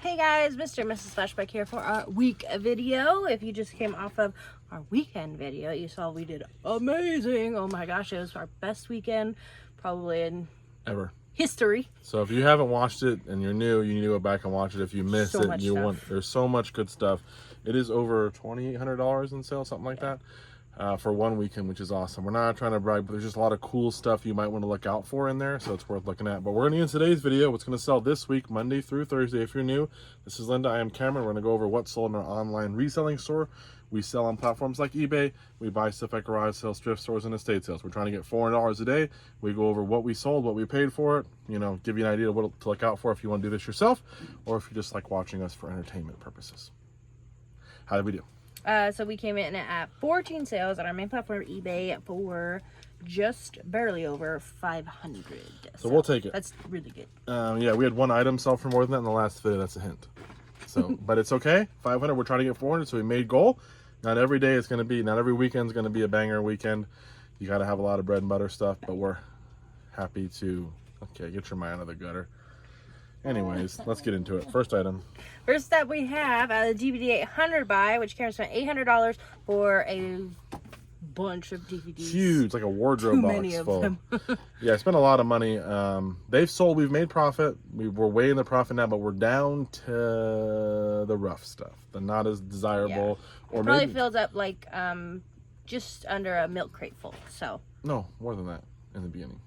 Hey guys, Mr. and Mrs. Flashback here for our week video. If you just came off of our weekend video, you saw we did amazing. Oh my gosh, it was our best weekend probably in ever history. So if you haven't watched it and you're new, you need to go back and watch it. If you missed So much stuff. There's so much good stuff. It is over $2,800 in sale, something like that, for one weekend, which is awesome. We're not trying to brag, but there's just a lot of cool stuff you might want to look out for in there, so it's worth looking at. But we're going to get in today's video what's going to sell this week, Monday through Thursday. If you're new, this is Linda, I am Cameron. We're going to go over what's sold in our online reselling store. We sell on platforms like eBay. We buy stuff at garage sales, thrift stores, and estate sales. We're trying to get $400 a day. We go over what we sold, what we paid for it, you know, give you an idea of what to look out for if you want to do this yourself, or if you just like watching us for entertainment purposes. How did we do? So we came in at 14 sales on our main platform, eBay, for just barely over 500. So we'll take it. That's really good. Yeah, we had one item sell for more than that in the last video. That's a hint. So, but it's okay. 500. We're trying to get 400. So we made goal. Not every day is going to be. Not every weekend is going to be a banger weekend. You got to have a lot of bread and butter stuff. But we're happy to. Okay, get your mind out of the gutter. Anyways, let's get into it. First item. First up, we have a DVD 800 buy, which Karen spent $800 for a bunch of DVDs. Huge, like a wardrobe Too box many of full. them. Yeah, I spent a lot of money. They've sold. We've made profit. We're way in the profit now, but we're down to the rough stuff, the not as desirable. Yeah. Or probably maybe fills up like just under a milk crate full. So no, more than that in the beginning.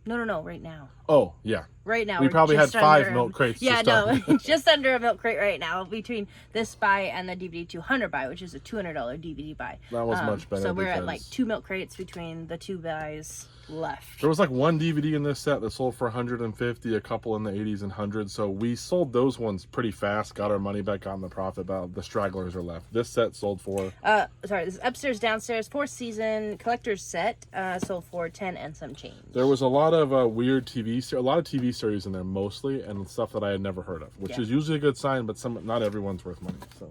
No, right now. Oh yeah. Right now, we probably had 5 under, milk crates. Yeah, to start. no, just under a milk crate right now between this buy and the DVD 200 buy, which is a $200 DVD buy. That was much better. So we're at like 2 milk crates between the 2 buys left. There was like one DVD in this set that sold for 150, a couple in the 80s and 100s. So we sold those ones pretty fast, got our money back on the profit. About the stragglers are left. This set sold for this is upstairs downstairs 4-season collector's set, sold for 10 and some change. There was a lot of weird a lot of TV series in there mostly, and stuff that I had never heard of, which is usually a good sign, but not everyone's worth money. So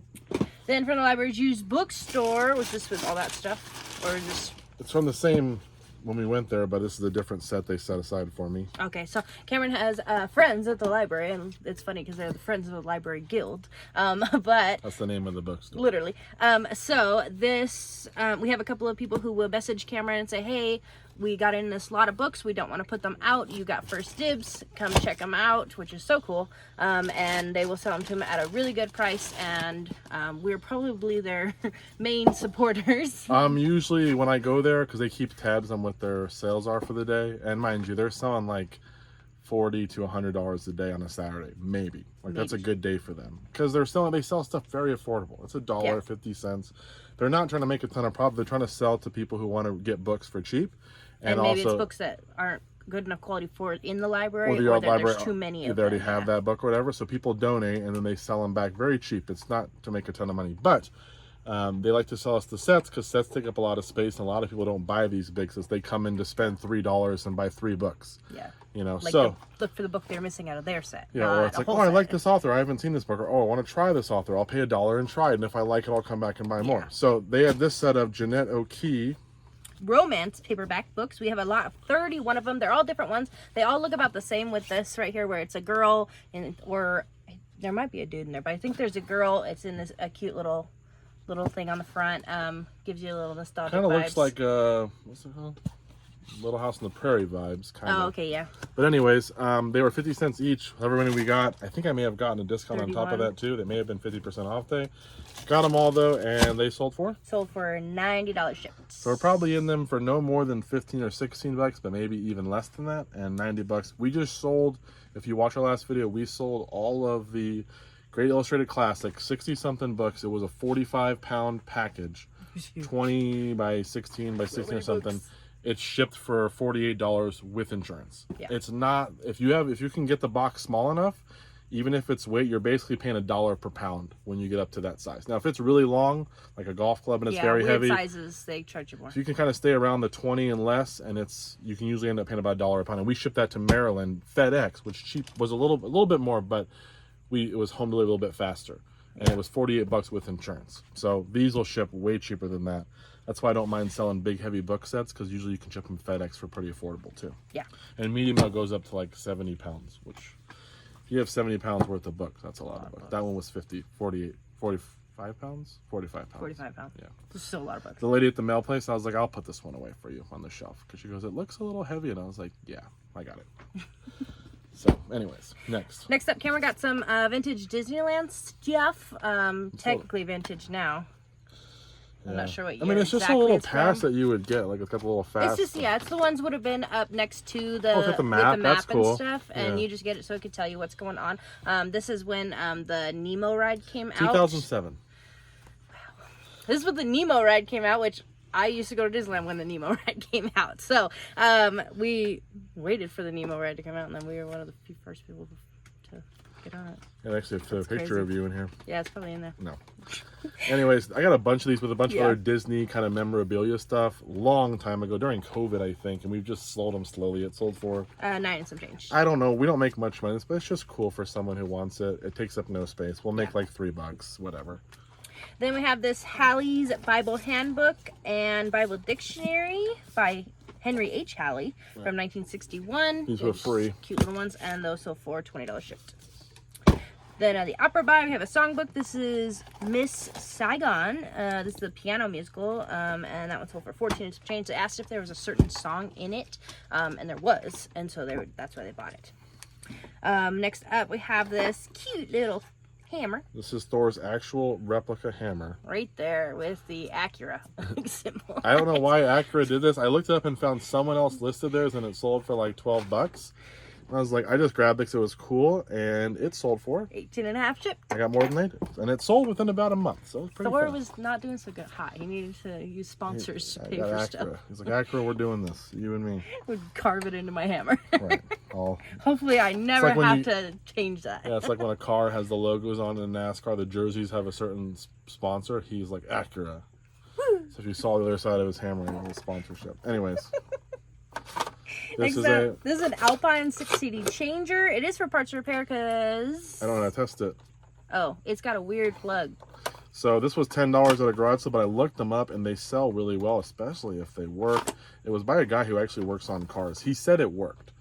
then from the library's used bookstore, was this with all that stuff, or is this? It's from the same when we went there, but this is a different set they set aside for me. Okay, so Cameron has friends at the library, and it's funny because they're the Friends of the Library Guild, but that's the name of the bookstore. Literally. So this, we have a couple of people who will message Cameron and say, hey, we got in this lot of books. We don't want to put them out. You got first dibs. Come check them out, which is so cool. And they will sell them to them at a really good price. And we're probably their main supporters. Usually when I go there, because they keep tabs on what their sales are for the day. And mind you, they're selling like $40 to $100 a day on a Saturday, maybe. That's a good day for them. Because they sell stuff very affordable. It's $1.50. They're not trying to make a ton of profit. They're trying to sell to people who want to get books for cheap. And maybe it's books that aren't good enough quality for in the library, or that there's too many of them. They already have that book or whatever, so people donate and then they sell them back very cheap. It's not to make a ton of money, but they like to sell us the sets because sets take up a lot of space, and a lot of people don't buy these big sets. They come in to spend $3 and buy 3 books. Yeah. You know, like so look for the book they're missing out of their set. Yeah, or it's like, oh, I like this author. I haven't seen this book. Or, oh, I want to try this author. I'll pay $1 and try it. And if I like it, I'll come back and buy more. So they had this set of Jeanette O'Kee romance paperback books. We have a lot of 31 of them. They're all different ones. They all look about the same with this right here, where it's a girl or there might be a dude in there, but I think there's a girl. It's in this a cute little thing on the front. Gives you a little nostalgic kind of vibes. looks like what's it called? Little House on the Prairie vibes, kind of. Oh, okay, yeah. But anyways, they were 50 cents each. However many we got. I think I may have gotten a discount 31. on top of that too. They may have been 50% off day. Got them all though, and they sold for $90 shipped. So we're probably in them for no more than 15 or 16 bucks, but maybe even less than that. And 90 bucks. We just sold. If you watch our last video, we sold all of the Great Illustrated Classics, 60-something books. It was a 45-pound package, 20 by 16 by 16 or something. Books. It's shipped for $48 with insurance. Yeah. It's not, if you can get the box small enough, even if it's weight, you're basically paying $1 per pound when you get up to that size. Now, if it's really long, like a golf club, and it's very heavy, sizes, they charge you more. So you can kind of stay around the 20 and less, and you can usually end up paying about $1 a pound. And we shipped that to Maryland, FedEx, which was a little bit more, but it was home delivery a little bit faster, and it was $48 with insurance. So these will ship way cheaper than that. That's why I don't mind selling big, heavy book sets, because usually you can ship them FedEx for pretty affordable too. Yeah. And medium now goes up to like 70 pounds, which If you have 70 pounds worth of books, that's a lot of books. That one was 45 pounds? 45 pounds. 45 pounds. Yeah. This is still a lot of books. The lady at the mail place, I was like, I'll put this one away for you on the shelf. Because she goes, it looks a little heavy. And I was like, yeah, I got it. So, anyways, next. Next up, Cameron got some vintage Disneyland stuff. Technically vintage now. I'm not sure what year. I mean, it's just exactly a little it's pass from. that you would get, like a couple little fast. It's just, yeah, it's the ones would have been up next to the, with the map. That's and cool. stuff, and you just get it so it could tell you what's going on. This is when the Nemo ride came out. 2007. Wow. This is when the Nemo ride came out, which I used to go to Disneyland when the Nemo ride came out. So we waited for the Nemo ride to come out, and then we were one of the first people to get on it. I actually have a picture of you in here. Yeah, it's probably in there. No. Anyways, I got a bunch of these with a bunch of other Disney kind of memorabilia stuff long time ago during COVID, I think, and we've just sold them slowly. It sold for 9 and some change. I don't know. We don't make much money, but it's just cool for someone who wants it. It takes up no space. We'll make like $3, whatever. Then we have this Halley's Bible Handbook and Bible Dictionary by Henry H. Halley from 1961. These were free. Cute little ones, and those sold for $20 shipped. Then the opera buy, we have a songbook. This is Miss Saigon. This is the piano musical, and that one sold for 14 and some change. They asked if there was a certain song in it, and there was, and so that's why they bought it. Next up, we have this cute little hammer. This is Thor's actual replica hammer. Right there with the Acura symbol. I don't know why Acura did this. I looked it up and found someone else listed theirs, and it sold for like $12. I was like, I just grabbed it because it was cool, and it sold for 18.5 shipped. I got more than they did, and it sold within about a month, so it was pretty Thor fast. was not doing so good hot. He needed to use sponsors to pay I for got stuff. Acura. He's like, Acura, we're doing this, you and me. Would carve it into my hammer. Right. Hopefully, I never like when have you- to change that. Yeah, it's like when a car has the logos on in NASCAR, the jerseys have a certain sponsor. He's like Acura. So if you saw the other side of his hammer, it was sponsorship. Anyways. This is an Alpine 6 CD changer. It is for parts repair because... I don't know how to test it. Oh, it's got a weird plug. So this was $10 at a garage sale, but I looked them up and they sell really well, especially if they work. It was by a guy who actually works on cars. He said it worked,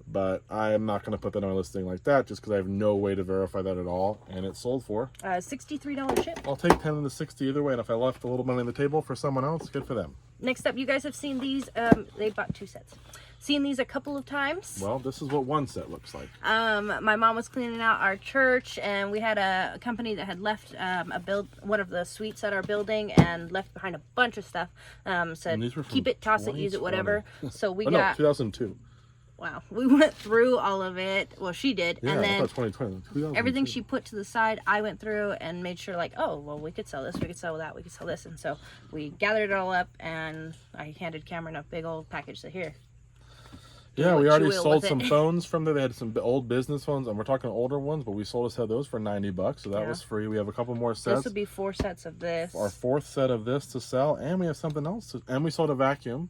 but I am not going to put that on a listing like that just because I have no way to verify that at all. And it sold for $63 ship. I'll take 10 and the 60 either way, and if I left a little money on the table for someone else, good for them. Next up, you guys have seen these. They bought 2 sets. Seen these a couple of times. Well, this is what one set looks like. My mom was cleaning out our church, and we had a company that had left one of the suites at our building and left behind a bunch of stuff. Said keep it, toss it, use it, whatever. So we got 2002. Wow, we went through all of it. Well, she did, Yeah, and then I thought 2020. everything she put to the side, I went through and made sure, like, oh, well, we could sell this, we could sell that, we could sell this, and so we gathered it all up, and I handed Cameron a big old package to here. Yeah, we already will sold with some it. phones from there. They had some old business phones, and we're talking older ones, but we sold a set of those for $90, so that was free. We have a couple more sets. This would be 4 sets of this. Our 4th set of this to sell, and we have something else. And we sold a vacuum.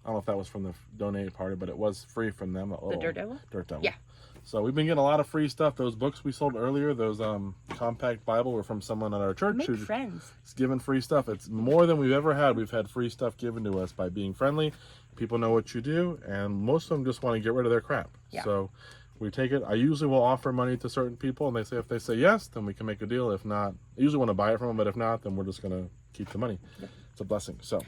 I don't know if that was from the donated party, but it was free from them. The Dirt Devil? Dirt Devil. Yeah. So we've been getting a lot of free stuff. Those books we sold earlier, those compact Bible, were from someone at our church Make who's friends. giving free stuff. It's more than we've ever had. We've had free stuff given to us by being friendly. People know what you do, and most of them just want to get rid of their crap. Yeah. So we take it. I usually will offer money to certain people, and if they say yes, then we can make a deal. If not, I usually want to buy it from them, but if not, then we're just going to keep the money. Yep. It's a blessing. So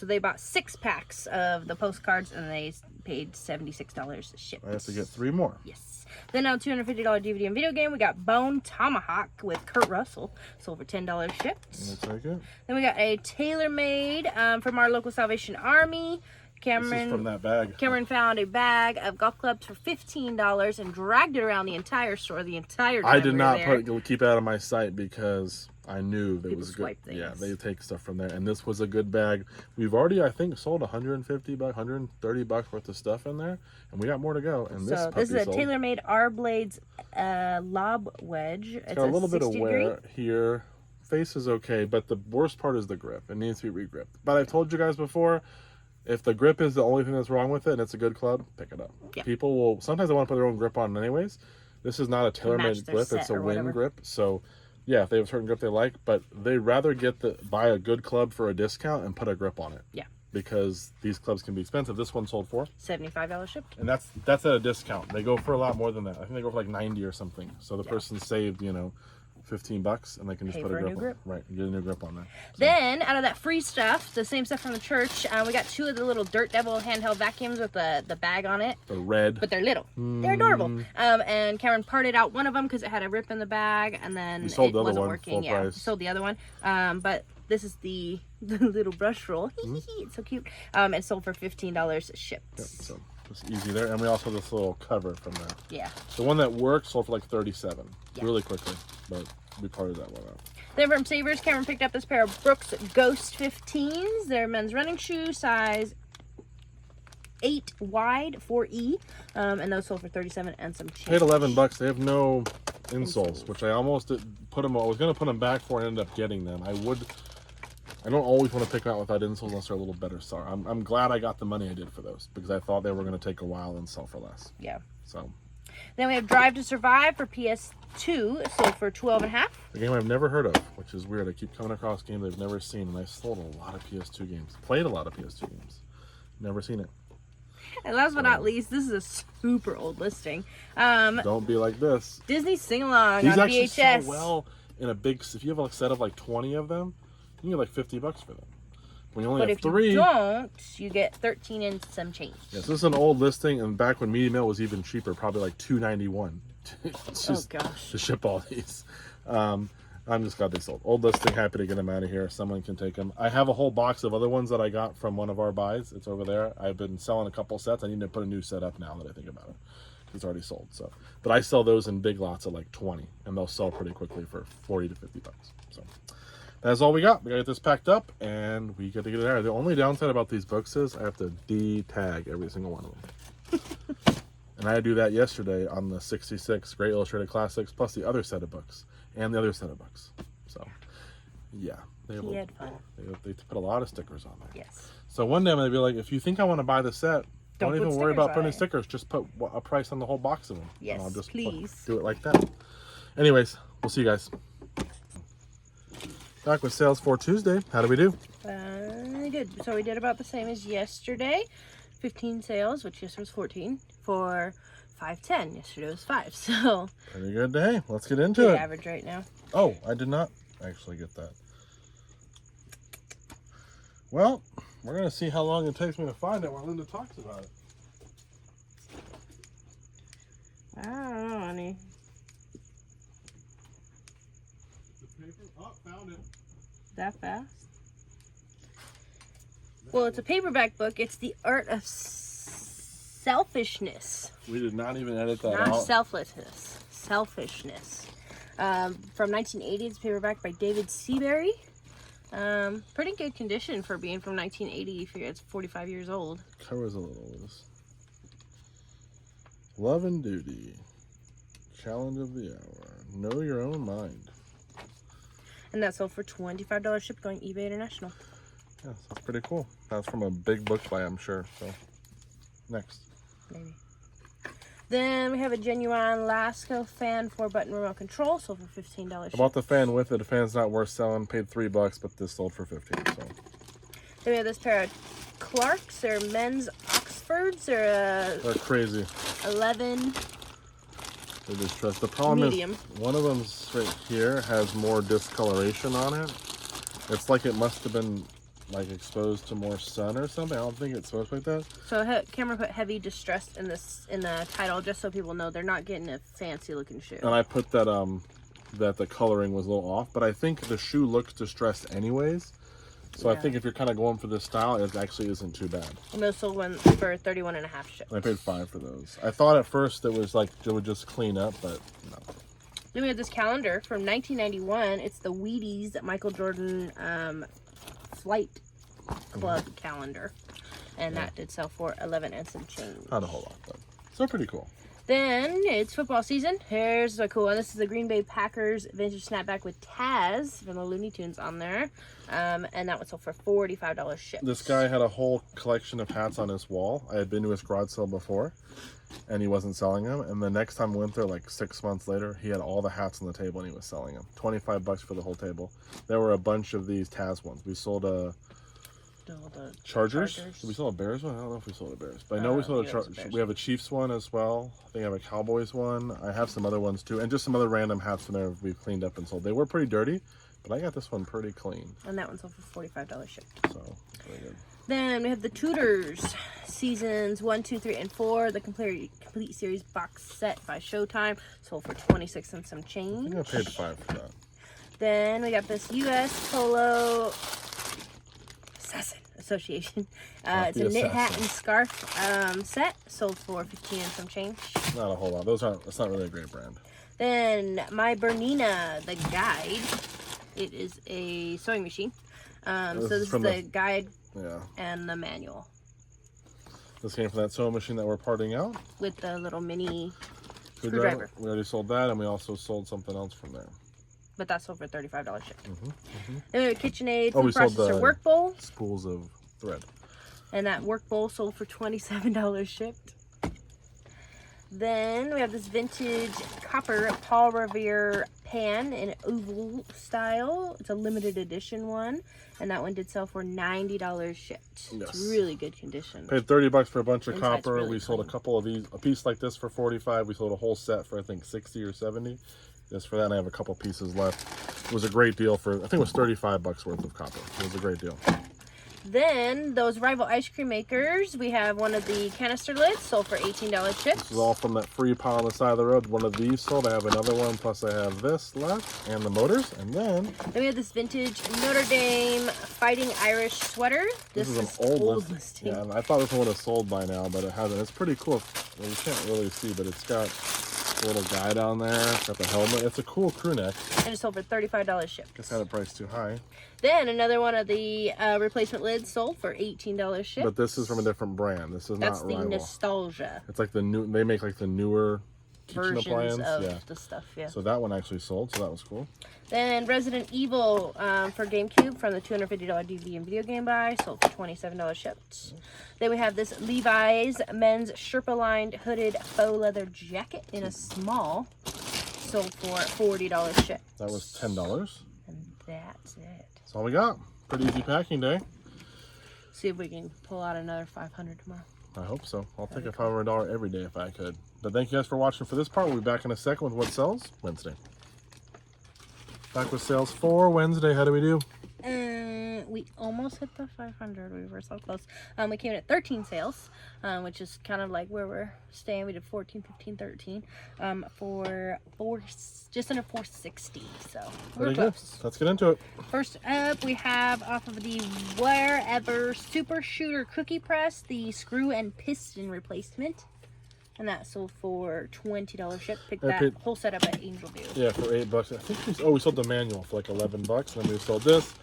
they bought 6 packs of the postcards, and they paid $76 shipped. I have to get 3 more. Yes. Then on $250 DVD and video game, we got Bone Tomahawk with Kurt Russell, sold for $10 shipped. I'll take it. Then we got a tailor-made from our local Salvation Army. This is from that bag. Cameron found a bag of golf clubs for $15 and dragged it around the entire store the entire time. I did not there. keep it out of my sight because I knew that it was good. swipe things. Yeah, they take stuff from there, and this was a good bag. We've already, I think, sold $150, $130 worth of stuff in there, and we got more to go. And this is a sold. tailor-made R-Blades lob wedge. It's got a little bit of 60 wear degree. here. Face is okay, but the worst part is the grip. It needs to be re-gripped. But I've told you guys before, if the grip is the only thing that's wrong with it and it's a good club, pick it up. Yeah. People will, sometimes they want to put their own grip on anyways. This is not a tailor-made grip, it's a wing grip. So yeah, if they have a certain grip they like, but they'd rather buy a good club for a discount and put a grip on it. Yeah. because these clubs can be expensive. This one sold for $75 ship. and that's at a discount. They go for a lot more than that. I think they go for like 90 or something. So the person saved, you know, $15 and they can just Pay put for a a grip new on grip. it. Right, get a new grip on that. So, Then, out of that free stuff, the same stuff from the church, we got 2 of the little Dirt Devil handheld vacuums with the bag on it. the red. But they're little. They're adorable. And Cameron parted out one of them because it had a rip in the bag, and then We sold it the other wasn't one working. full Yeah, price. we sold the other one. But this is the little brush roll. It's so cute. It sold for $15 shipped. Yep, so just easy there. And we also have this little cover from that. Yeah. The one that worked sold for like 37 Yeah. really quickly, but we parted that one out. Then from Savers, Cameron picked up this pair of Brooks Ghost 15s. They're men's running shoe, size 8 wide, 4E. And those sold for 37 and some change. Paid $11. They have no insoles, which I almost did put them. I was gonna put them back for and ended up getting them. I don't always want to pick them out without insoles unless they're a little better. So I'm glad I got the money I did for those because I thought they were gonna take a while and sell for less. Yeah. So. Then we have Drive to Survive for PS2, sold for $12.50. A game I've never heard of, which is weird. I keep coming across games I've never seen, and I sold a lot of PS2 games. Played a lot of PS2 games. Never seen it. And last but not least, this is a super old listing. Don't be like this. Disney Sing-Along These on actually VHS. sell well in a big. If you have a set of like 20 of them, you can get like $50 for them. When you only But have if 3, you don't, you get 13 and some change. yes, this is an old listing, and back when Media Mail was even cheaper, probably like $2.91. It's just Oh gosh. to ship all these. I'm just glad they sold. Old listing, happy to get them out of here. Someone can take them. I have a whole box of other ones that I got from one of our buys. It's over there. I've been selling a couple sets. I need to put a new set up now that I think about it. It's already sold. So, but I sell those in big lots at like 20, and they'll sell pretty quickly for $40 to $50. So that's all we got. We gotta get this packed up, and we got to get it out. The only downside about these books is I have to de-tag every single one of them. And I do that yesterday on the 66 Great Illustrated Classics, plus the other set of books, and the other set of books. So, yeah. They had fun. They put a lot of stickers on there. Yes. So one day I'm going to be like, if you think I want to buy the set, don't even worry about putting stickers. Just put a price on the whole box of them. Yes, and I'll just please. do it like that. Anyways, we'll see you guys. Back with sales for Tuesday. How do we do? Good. So we did about the same as yesterday. 15 sales, which yesterday was 14, for $5.10. Yesterday was 5. So Pretty good day. Let's get into good it. average right now. Oh, I did not actually get that. Well, we're going to see how long it takes me to find it while Linda talks about it. I don't know, honey. The paper? Oh, found it. That fast? Well, it's a paperback book. It's The Art of Selfishness. We did not even edit that Not out. selflessness. Selfishness. From 1980. It's paperback by David Seabury. Pretty good condition for being from 1980. You figure it's 45 years old. Cover's a little loose. Love and Duty. Challenge of the Hour. Know Your Own Mind. And that sold for $25 shipped going eBay International. Yeah, so that's pretty cool. That's from a big book buy, I'm sure. So, next. Maybe. Then we have a genuine Lasco fan 4-button remote control, sold for $15. I bought the fan with it. The fan's not worth selling. Paid $3, but this sold for $15. So, Then we have this pair of Clarks. They're men's Oxfords. They're they're crazy. 11 They just trust. The problem medium. is one of them's right here has more discoloration on it. It's like it must have been like exposed to more sun or something. I don't think it's supposed to be like that. So Cameron put heavy distressed in the title just so people know they're not getting a fancy looking shoe. And I put that that the coloring was a little off, but I think the shoe looks distressed anyways. So I think if you're kind of going for this style, it actually isn't too bad. And those sold one for 31.5 shipped. I paid $5 for those. I thought at first it was like it would just clean up, but no. Then we have this calendar from 1991. It's the Wheaties Michael Jordan Flight Club calendar. And that did sell for 11 and some change. Not a whole lot, but still pretty cool. Then it's football season. Here's a cool one. This is the Green Bay Packers vintage snapback with Taz from the Looney Tunes on there. And that one sold for $45 shipped. This guy had a whole collection of hats on his wall. I had been to his garage sale before, and he wasn't selling them. And the next time I went there, like 6 months later, he had all the hats on the table and he was selling them. $25 for the whole table. There were a bunch of these Taz ones. We sold still the Chargers. Did we sell a Bears one? I don't know if we sold a Bears, but I know we sold we have a Chiefs one as well. I think I have a Cowboys one. I have some other ones too, and just some other random hats in there we've cleaned up and sold. They were pretty dirty, but I got this one pretty clean. And that one sold for $45 shipped. So that's really good. Then we have the Tudors seasons 1, 2, 3, and 4. The complete series box set by Showtime sold for $26 and some change. I think I paid $5 for that. Then we got this U.S. Polo Association. It's a knit hat and scarf set, sold for $15 and some change. Not a whole lot. That's not really a great brand. Then my Bernina, the guide. It is a sewing machine. So this is the guide and the manual. This came from that sewing machine that we're parting out. With the little mini screwdriver. We already sold that, and we also sold something else from there. But that's sold for $35 shipped. Then we have a KitchenAid we sold processor the work bowl. Spools of thread. And that work bowl sold for $27 shipped. Then we have this vintage copper Paul Revere pan in oval style. It's a limited edition one. And that one did sell for $90 shipped. Yes. It's really good condition. Paid $30 for a bunch of Inside's copper. really We sold a couple of these, a piece like this for $45. We sold a whole set for I think $60 or $70. Just for that, and I have a couple pieces left. It was a great deal for, I think it was $35 worth of copper. It was a great deal. Then those Rival ice cream makers, we have one of the canister lids sold for $18 shipped. This is all from that free pile on the side of the road. One of these sold. I have another one, plus I have this left and the motors. And then we have this vintage Notre Dame Fighting Irish sweater. This is an old listing. Yeah, I thought this one would have sold by now, but it hasn't. It's pretty cool. Well, you can't really see, but it's got a little guy down there. It's got the helmet. It's a cool crew neck. And it sold for $35 shipped. Guess I had it priced too high. Then another one of the replacement lids sold for $18 shipped. But this is from a different brand. This is That's not the Rival. Nostalgia. It's like the new. They make like the newer kitchen appliance. Of the stuff. Yeah. So that one actually sold. So that was cool. Then Resident Evil for GameCube from the $250 DVD and video game buy sold for $27 shipped. Then we have this Levi's men's Sherpa lined hooded faux leather jacket in a small, sold for $40 shipped. That was $10. And that's it. That's all we got. Pretty easy packing day. See if we can pull out another $500 tomorrow. I hope so. I'll take a $500 every day if I could. But thank you guys for watching for this part. We'll be back in a second with what sells Wednesday. Back with sales for Wednesday. How do we do? We almost hit the 500. We were so close. We came in at 13 sales, which is kind of like where we're staying. We did 14, 15, 13 for just under 460. So we're close. Let's get into it. First up, we have off of the Wherever Super Shooter Cookie Press, the screw and piston replacement. And that sold for $20 ship. Picked that whole setup at Angel View. Yeah, for $8. I think we sold the manual for like $11. And then we sold this.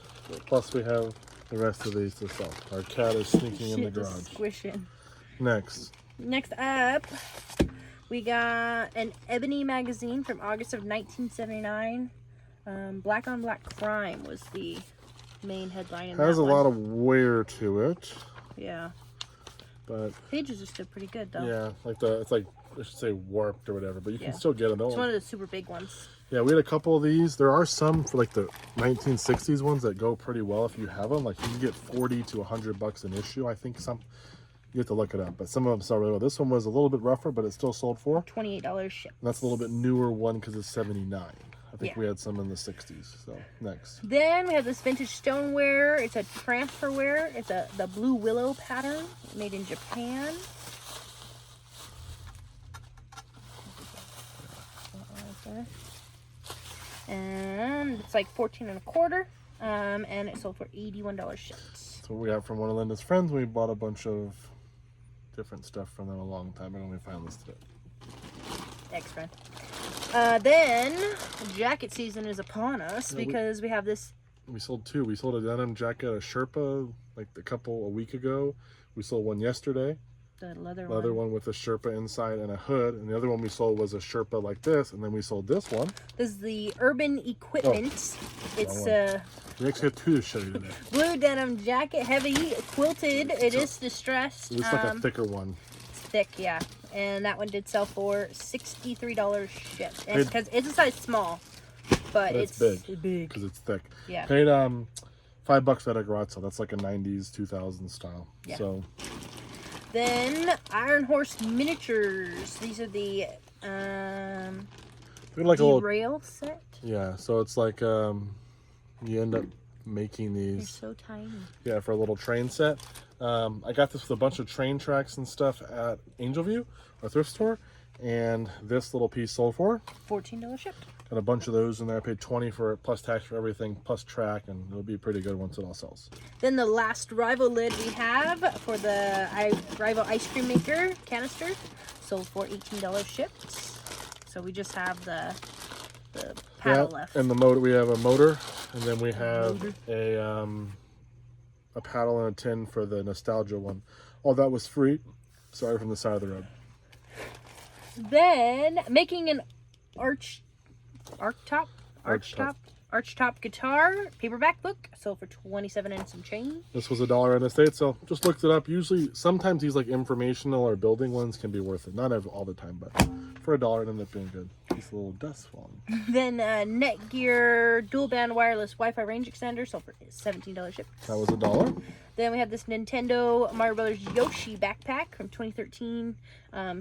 Plus we have the rest of these to sell. Our cat is sneaking in the garage. Squishing. Next up, we got an Ebony magazine from August of 1979. Black on Black Crime was the main headline. In has a lot of wear to it. Yeah. But pages are still pretty good though. Yeah, it's like I should say warped or whatever, but you can still get them. It's one of the super big ones. Yeah, we had a couple of these. There are some for like the 1960s ones that go pretty well if you have them. Like you can get $40 to $100 an issue. I think you have to look it up, but some of them sell really well. This one was a little bit rougher, but it still sold for $28 shipped. And that's a little bit newer one because it's 79. I think we had some in the 60s. So next. Then we have this vintage stoneware. It's a transferware. It's the Blue Willow pattern, made in Japan. And it's like 14 and a quarter. And it sold for $81 shipped. That's what we got from one of Linda's friends. We bought a bunch of different stuff from them a long time ago. We finally listed it. Ex-friend. Then jacket season is upon us because we have this. We sold two. We sold a denim jacket, a Sherpa, like a week ago. We sold one yesterday. The leather one with a Sherpa inside and a hood. And the other one we sold was a Sherpa like this. And then we sold this one. This is the Urban Equipment. It's we actually have two to show you today. Blue denim jacket, heavy, quilted. It is distressed. It's like a thicker one. It's thick, yeah. And that one did sell for $63 shipped. Because it's a size small, but it's big because it's thick. Yeah. Paid $5 at a garage sale. That's like a 90s, 2000s style. Yeah. So then Iron Horse miniatures. These are the they're like a little derail set. Yeah, so it's like you end up making They're these. so tiny. Yeah, for a little train set. I got this with a bunch of train tracks and stuff at Angel View, a thrift store, and this little piece sold for $14 shipped. Got a bunch of those in there. I paid $20 for it, plus tax for everything, plus track, and it'll be pretty good once it all sells. Then the last Rival lid we have for the Rival ice cream maker canister sold for $18 shipped. So we just have the paddle left. And the motor, we have a motor, and then we have a paddle and a tin for the nostalgia one. All that was free. Sorry, from the side of the road. Then making an archtop guitar paperback book sold for $27 and some change. This was $1 in the States, so just looked it up. Usually, sometimes these like informational or building ones can be worth it. Not all the time, but for $1 it ended up being good. These little dust falling. Then Netgear dual band wireless Wi-Fi range extender sold for $17 shipped. That was $1. Then we have this Nintendo Mario Brothers Yoshi backpack from 2013.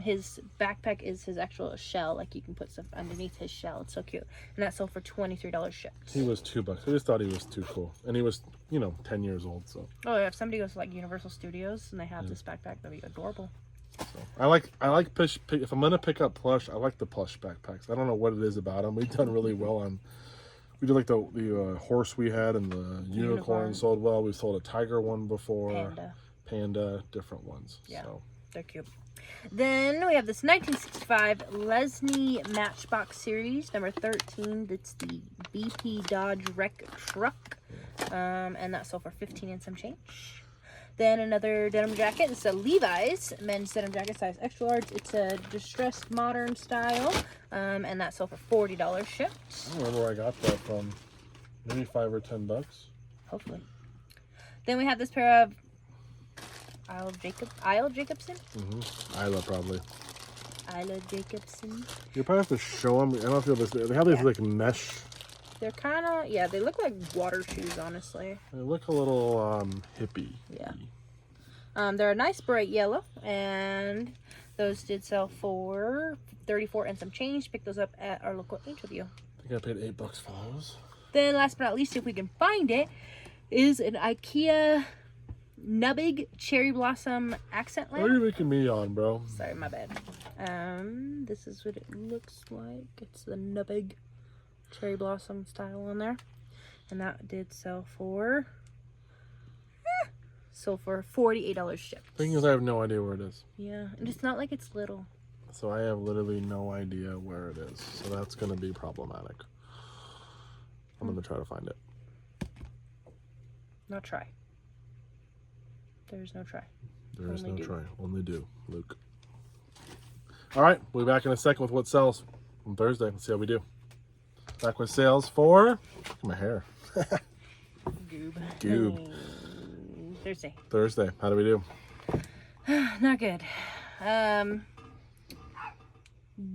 His backpack is his actual shell, like you can put stuff underneath his shell. It's so cute. And that sold for $23 shipped. He was $2. I just thought he was too cool. And he was, 10 years old, so. Oh, yeah, if somebody goes to like Universal Studios and they have this backpack, that'd be adorable. So, I like plush. If I'm gonna pick up plush, I like the plush backpacks. I don't know what it is about them. We've done really well on. We did like the horse we had, and the unicorn sold well. We sold a tiger one before. Panda, different ones. Yeah, so. They're cute. Then we have this 1965 Lesney Matchbox Series number 13. That's the BP Dodge Wreck truck, and that sold for $15 and some change. Then another denim jacket. It's a Levi's men's denim jacket, size extra large. It's a distressed modern style, and that sold for $40 shipped. I don't remember where I got that from. Maybe $5 or $10. Hopefully. Then we have this pair of Isle Jacobson. Isla probably. Isla Jacobson. You probably have to show them. I don't know if you'll just. They have these like mesh. They're kind of, yeah, they look like water shoes, honestly. They look a little hippie. Yeah. They're a nice bright yellow, and those did sell for $34 and some change. Pick those up at our local Angel View. I think I paid $8 for those. Then last but not least, if we can find it, is an IKEA Nubbig Cherry Blossom accent lamp. What are you making me on, bro? Sorry, my bad. This is what it looks like. It's the Nubbig Cherry Blossom style on there. And that did sell for $48 shipped. Thing is, I have no idea where it is. Yeah, and it's not like it's little. So I have literally no idea where it is. So that's going to be problematic. I'm going to try to find it. Not try. There's no try. There is Only no do. try. Only do, Luke. All right, we'll be back in a second with what sells on Thursday. Let's see how we do. Back with sales for... Look at my hair. Goob. Thursday. How do we do? Not good.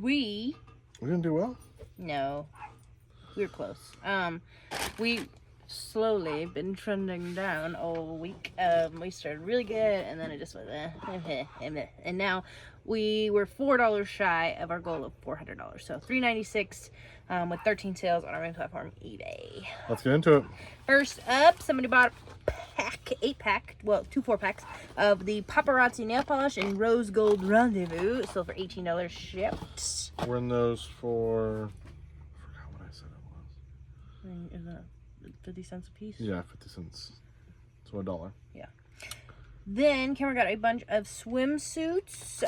We didn't do well? No. We were close. We slowly been trending down all week. We started really good, and then it just went and now we were $4 shy of our goal of $400. So $396 with 13 sales on our main platform, eBay. Let's get into it. First up, somebody bought a pack, 8-pack, well, 2 4-packs of the Paparazzi nail polish in Rose Gold Rendezvous. It sold for $18 shipped. We're in those for... I forgot what I said it was. Is that 50 cents a piece? Yeah, 50 cents. So $1. Yeah. Then Cameron got a bunch of swimsuits.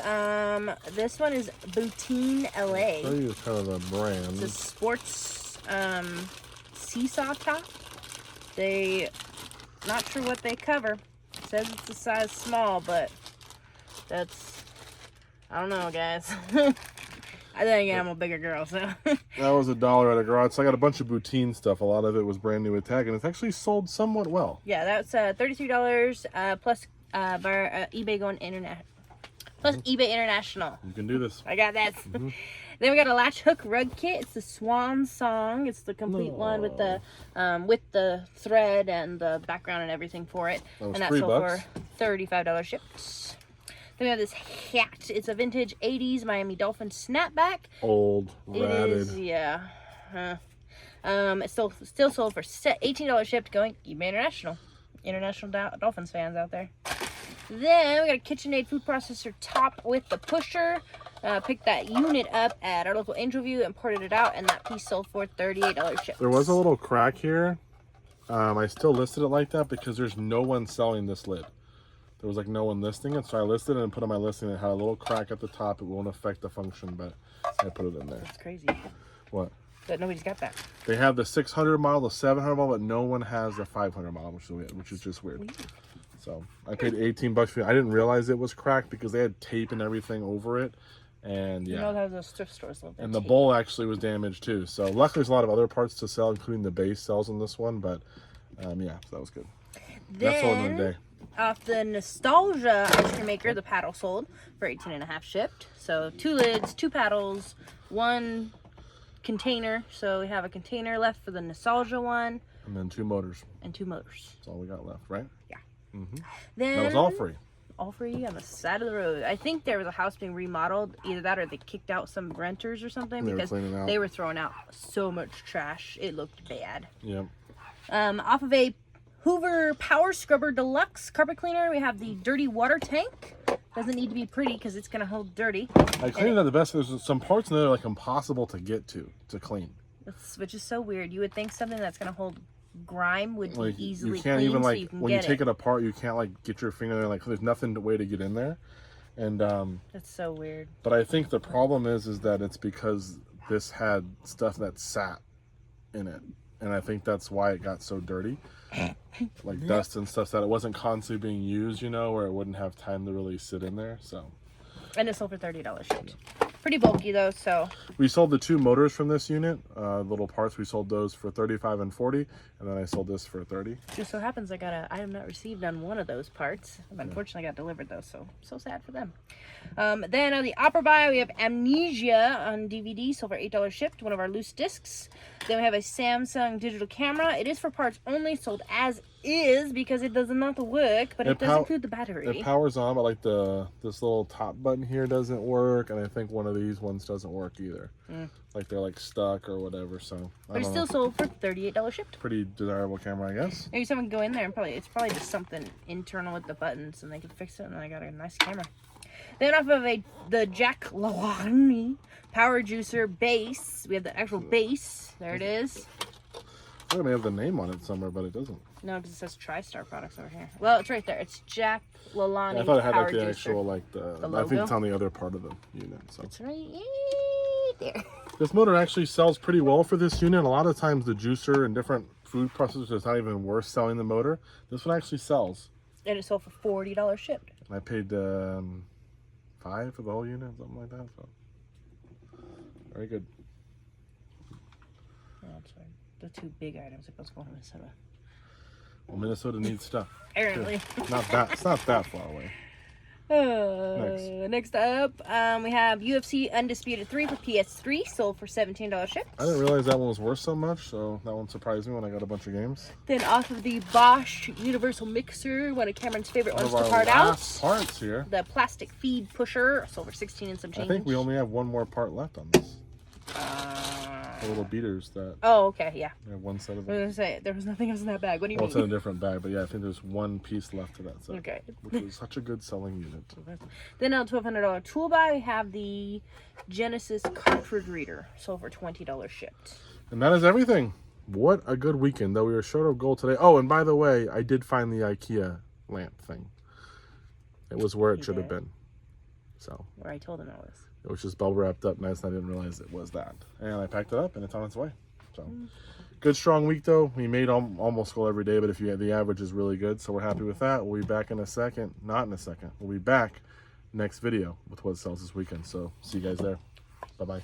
This one is Boutine LA. I'll use kind of a brand. It's a sports seesaw top. They, not sure what they cover. It says it's a size small, but that's, I don't know, guys. I think I'm a bigger girl, so. That was $1 at a garage. So I got a bunch of Boutine stuff. A lot of it was brand new with tag, and it's actually sold somewhat well. Yeah, that's $33 plus eBay going international. Plus eBay International. You can do this. I got that. Then we got a latch hook rug kit. It's the Swan Song. It's the complete one with the thread and the background and everything for it. That was and that's sold $3. for $35 shipped. Then we have this hat. It's a vintage 80s Miami Dolphin snapback. Old, ratted. It is, yeah. It's still sold for $18 shipped, going eBay International. International Dolphins fans out there. Then we got a KitchenAid food processor top with the pusher. Picked that unit up at our local Angel View and ported it out, and that piece sold for $38 shipped. There was a little crack here. I still listed it like that because there's no one selling this lid. There was like no one listing it, so I listed it and put on my listing. It had a little crack at the top. It won't affect the function, but I put it in there. That's crazy. What? But nobody's got that. They have the 600 model, the 700 model, but no one has the 500 model, which is just weird. So I paid $18 for it. I didn't realize it was cracked because they had tape and everything over it. And yeah. You know how those thrift stores love that. And the bowl actually was damaged too. So luckily there's a lot of other parts to sell, including the base sells on this one. But yeah, so that was good. That's sold in a day. Off the Nostalgia ice cream maker, the paddle sold for $18.50 shipped. So 2 lids, 2 paddles, 1 container. So we have a container left for the Nostalgia one. And then 2 motors. And 2 motors. That's all we got left, right? Yeah. Then that was all free. All free on the side of the road. I think there was a house being remodeled. Either that or they kicked out some renters or something because they were throwing out so much trash. It looked bad. Yep. Off of a Hoover Power Scrubber Deluxe carpet cleaner, we have the dirty water tank. Doesn't need to be pretty because it's going to hold dirty. I cleaned it the best. There's some parts in there like impossible to get to clean. Which is so weird. You would think something that's going to hold grime would be easily you can't clean, even so like you can when get you take it apart, you can't like get your finger there. Like there's nothing way to get in there, and that's so weird. But I think the problem is that it's because this had stuff that sat in it, and I think that's why it got so dirty, like dust and stuff that it wasn't constantly being used, where it wouldn't have time to really sit in there. So, and it sold for $30 shipped. Pretty bulky though, so we sold the 2 motors from this unit, little parts. We sold those for $35 and $40, and then I sold this for $30. Just so happens I got an item not received on one of those parts. Unfortunately, I got delivered though, so sad for them. Then on the Opera Buy, we have Amnesia on DVD, sold for $8 shipped. One of our loose discs. Then we have a Samsung digital camera. It is for parts only, sold as is because it does not work, but it does include the battery. It powers on, but like this little top button here doesn't work, and I think one of these ones doesn't work either. Like they're like stuck or whatever. So but it's still sold for $38 shipped. Pretty desirable camera, I guess. Maybe someone can go in there and it's probably just something internal with the buttons, and they can fix it, and I got a nice camera. Then off of the Jack LaLanne power juicer base, we have the actual base. There it is. I think they have the name on it somewhere, but it doesn't. No, because it says TriStar Products over here. Well, it's right there. It's Jack LaLanne. I thought it had like the juicer. actual the I think it's on the other part of the unit. So it's right there. This motor actually sells pretty well for this unit. A lot of times the juicer and different food processors, it's not even worth selling the motor. This one actually sells. And it sold for $40 shipped. And I paid $5 for the whole unit, something like that. So very good. Oh, I'm sorry. The 2 big items are supposed to go to Minnesota. Well, Minnesota needs stuff. Apparently. It's not that far away. Next up, we have UFC Undisputed 3 for PS3, sold for $17 shipped. I didn't realize that one was worth so much, so that one surprised me when I got a bunch of games. Then off of the Bosch Universal Mixer, one of Cameron's favorite ones to part out. Parts here. The plastic feed pusher, sold for $16 and some change. I think we only have one more part left on this. The little beaters that. Oh, okay, yeah. We have one set of them. I was gonna say there was nothing else in that bag. What do you mean? It's in a different bag, but yeah, I think there's one piece left to that set. Okay. Which is such a good selling unit. Then on $1,200 tool buy, we have the Genesis cartridge reader, sold for $20 shipped. And that is everything. What a good weekend, though we were short of gold today. Oh, and by the way, I did find the IKEA lamp thing. It was where it should have been. So. Where I told him it was. It was just bubble wrapped up nice, and I didn't realize it was that. And I packed it up, and it's on its way. So, good strong week though. We made almost goal every day, but if you had the average is really good, so we're happy with that. We'll be back in a second. Not in a second. We'll be back next video with what sells this weekend. So, see you guys there. Bye bye.